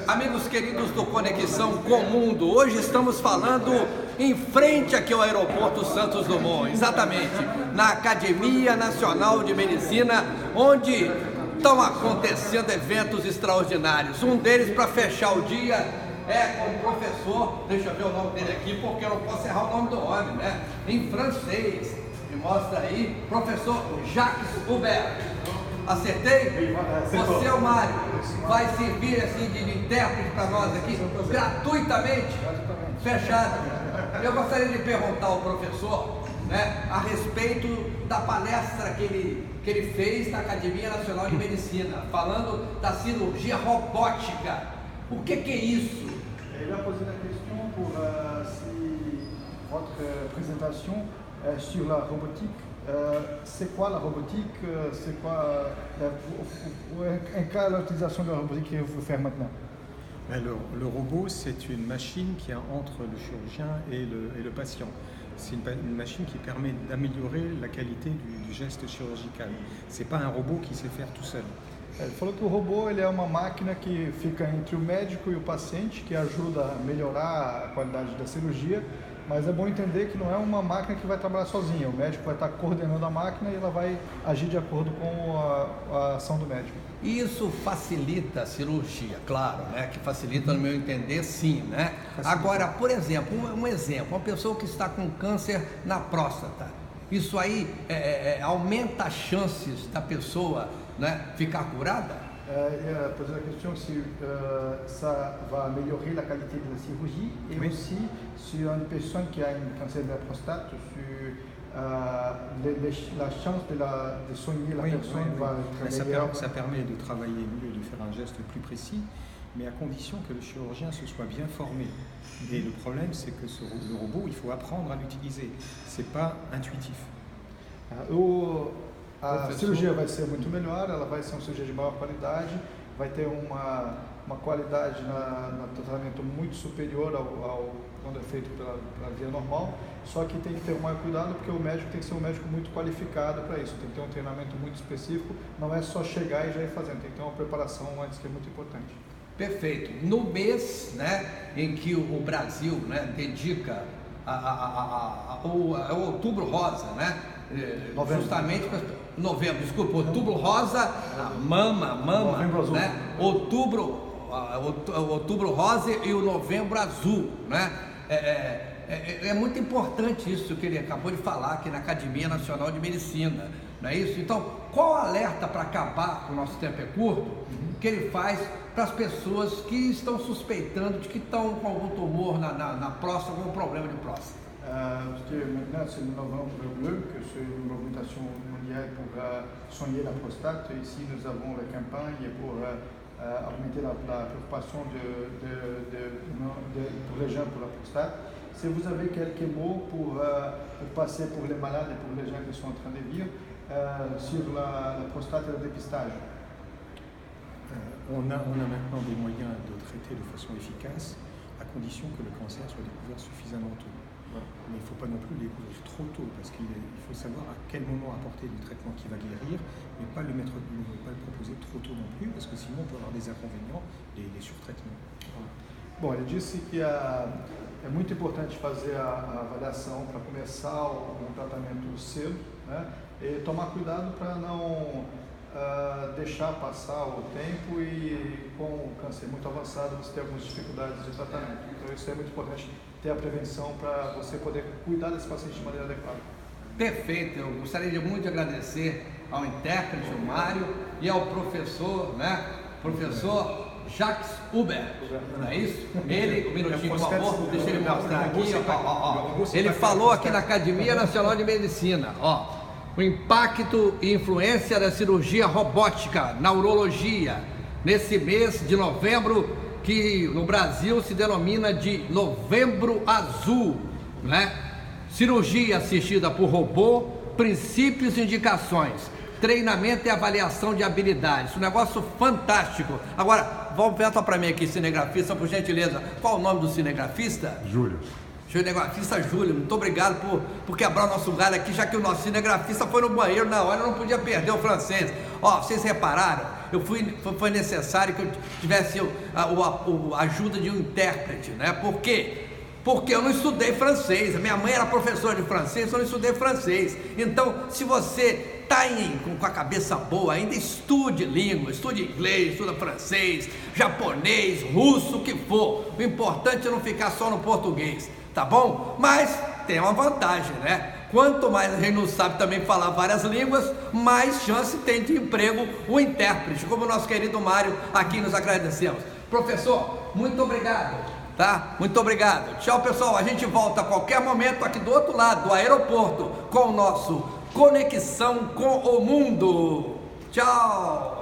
Amigos queridos do Conexão com o Mundo, hoje estamos falando em frente aqui ao aeroporto Santos Dumont, exatamente na Academia Nacional de Medicina, onde estão acontecendo eventos extraordinários. Um deles, para fechar o dia, é com o professor, deixa eu ver o nome dele aqui, porque eu não posso errar o nome do homem, né? Em francês, me mostra aí, professor Jacques Hubert. Acertei? Você é o Mário, vai servir assim de intérprete para nós aqui, gratuitamente, fechado. Eu gostaria de perguntar ao professor, né, a respeito da palestra que ele fez na Academia Nacional de Medicina, falando da cirurgia robótica. O que é isso? Il a posé la question pour si votre présentation sur la robotique. C'est quoi la robotique? C'est quoi l'utilisation de la robotique qu'il faut faire maintenant? Alors, le robot, c'est une machine qui est entre le chirurgien et le patient. C'est une machine qui permet d'améliorer la qualité du geste chirurgical. Ce n'est pas un robot qui sait faire tout seul. Ele falou que o robô ele é uma máquina que fica entre o médico e o paciente, que ajuda a melhorar a qualidade da cirurgia, mas é bom entender que não é uma máquina que vai trabalhar sozinha. O médico vai estar coordenando a máquina e ela vai agir de acordo com a ação do médico. Isso facilita a cirurgia, claro, né? Que facilita, no meu entender, sim, né? Facilita. Agora, por exemplo, uma pessoa que está com câncer na próstata, isso aí aumenta as chances da pessoa, né, ficar curada? Il a posé la question si ça va améliorer la qualité de la chirurgie et oui. Aussi sur une personne qui a un cancer de la prostate, sur la chance de soigner la personne va être meilleure. Ça permet de travailler mieux, de faire un geste plus précis, mais à condition que le chirurgien se soit bien formé. Et le problème, c'est que le robot, il faut apprendre à l'utiliser. C'est pas intuitif. A cirurgia vai ser muito melhor, ela vai ser uma cirurgia de maior qualidade, vai ter uma qualidade no tratamento muito superior ao quando é feito pela via normal, só que tem que ter um maior cuidado porque o médico tem que ser um médico muito qualificado para isso, tem que ter um treinamento muito específico, não é só chegar e já ir fazendo, tem que ter uma preparação antes que é muito importante. Perfeito. No mês, né, em que o Brasil, né, dedica ao Outubro Rosa, né? Justamente novembro, desculpa, Outubro Rosa, mama, Novembro Azul, né? Outubro Rosa e o Novembro Azul, né? É muito importante isso que ele acabou de falar aqui na Academia Nacional de Medicina, não é isso? Então, qual alerta para acabar, com o nosso tempo é curto, que ele faz para as pessoas que estão suspeitando de que estão com algum tumor na próstata, algum problema de próstata? Parce que maintenant c'est le novembre bleu, que c'est une augmentation mondiale pour soigner la prostate. Ici nous avons la campagne pour augmenter la préoccupation pour les gens pour la prostate. Si vous avez quelques mots pour passer pour les malades et pour les gens qui sont en train de vivre sur la prostate et le dépistage. On a maintenant des moyens de traiter de façon efficace à condition que le cancer soit découvert suffisamment tôt. Mais il ne faut pas non plus le découvrir trop tôt parce qu'il faut savoir à quel moment apporter le traitement qui va guérir, mais pas le proposer trop tôt non plus parce que sinon on peut avoir des inconvénients et des surtraitements. Bom, ele disse que é muito importante fazer a avaliação para começar um tratamento cedo, né? E tomar cuidado para não deixar passar o tempo e com o câncer muito avançado você ter algumas dificuldades de tratamento. Então isso é muito importante, ter a prevenção para você poder cuidar desse paciente de maneira adequada. Perfeito, eu gostaria muito de agradecer ao intérprete, o Mário, e ao professor, né? Professor Jacques Hubert, não é isso? Ele, um minutinho, por favor, deixa ele mostrar aqui, ó. Ele falou aqui na Academia Nacional de Medicina, ó. O impacto e influência da cirurgia robótica na urologia, nesse mês de novembro, que no Brasil se denomina de Novembro Azul, né? Cirurgia assistida por robô, princípios e indicações, treinamento e avaliação de habilidades, um negócio fantástico. Agora, volta para mim aqui, cinegrafista, por gentileza, qual o nome do cinegrafista? Júlio. Cinegrafista Júlio, muito obrigado por quebrar o nosso galho aqui, já que o nosso cinegrafista foi no banheiro na hora, não podia perder o francês. Ó, vocês repararam foi necessário que eu tivesse a ajuda de um intérprete, né? Por quê? Porque eu não estudei francês, a minha mãe era professora de francês, eu não estudei francês. Então, se você está com a cabeça boa, ainda estude língua, estude inglês, estuda francês, japonês, russo, o que for. O importante é não ficar só no português, tá bom? Mas tem uma vantagem, né? Quanto mais a gente não sabe também falar várias línguas, mais chance tem de emprego o intérprete, como o nosso querido Mário aqui nos agradecemos. Professor, muito obrigado. Tá? Muito obrigado. Tchau, pessoal. A gente volta a qualquer momento aqui do outro lado do aeroporto com o nosso Conexão com o Mundo. Tchau.